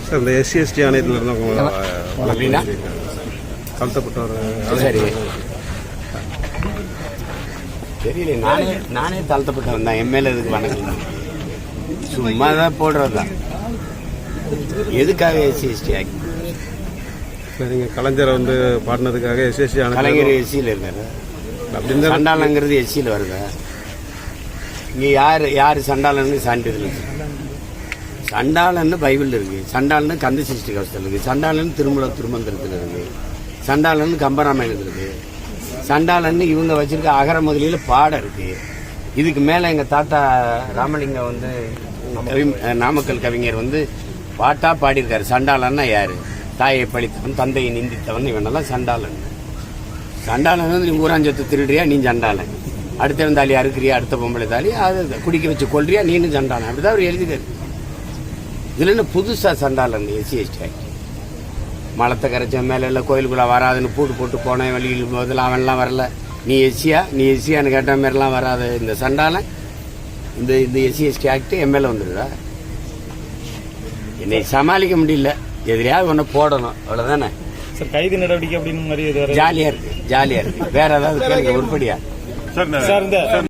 Sir இந்த SC ST ஆணையத்தில் இருந்தவங்க அப்படின்னா தாழ்த்தப்பட்டவர் சரி தெரியல. நானே தாழ்த்தப்பட்டவன் தான். எம்எல்ஏ இதுக்கு வணக்கம் சும்மா தான் போடுறது தான். எதுக்காக எஸ்சி எஸ்டி ஆக்ட்? சரிங்க, கலைஞரை வந்து பாடினதுக்காக எஸ்சி எஸ்டி கலைஞர் எஸ்சியில் இருக்காரு. அப்படின்னு சண்டாளங்கிறது எஸ்சியில் வருதா? இங்கே யார் சண்டாளன்னு சான்றிதழ்? சண்டாளன்னு பைபிள் இருக்கு, சண்டாளன்னு கந்த சிருஷ்டி கவசத்தில் இருக்கு, சண்டாளன்னு திருமந்திரத்தில் இருக்கு, சண்டாளன்னு கம்பராமாயணத்தில் இருக்கு, சண்டாளன்னு இவங்க வச்சிருக்க அகர முதலியில் பாடம் இருக்கு. இதுக்கு மேலே எங்கள் தாத்தா ராமலிங்கம் வந்து நாமக்கல் கவிஞர் வந்து பாட்டா பாடியிருக்காரு. சண்டாளன்னா யாரு? தாயை பழித்தவன், தந்தையை நிந்தித்தவன், இவனெல்லாம் சண்டாளன். சண்டாளன் வந்து நீ ஊராஞ்சத்தை திருடுறியா, நீ சண்டாளன். அடுத்த தாலி அறுக்கிறியா, அடுத்த பொம்பளை தாலி அது குடிக்க வச்சு கொள்றியா, நீனும் சண்டாளன். அப்படிதான் அவர் எழுதிக்காரு. இதுல என்ன புதுசா சண்டாளன்? SC ST act. மலத்தை கரைச்ச மேல இல்லை கோயிலுக்குள்ள வராதுன்னு பூட்டு போட்டு போன வழியில் போதில் அவன்லாம் வரல. நீ எஸ்சியான்னு கேட்ட மாதிரிலாம் வராது இந்த சண்டாளன். இந்த எஸ்சி எஸ்டி ஆக்ட் எம்எல்ஏ வந்துடுதா? என்னை சமாளிக்க முடியல. எதிரியாவது ஒன்று போடணும், அவ்வளோதானே சார். கைது நடவடிக்கை அப்படின்னு மாதிரி ஜாலியாக இருக்கு. வேற ஏதாவது கேளுங்க உருப்படியா?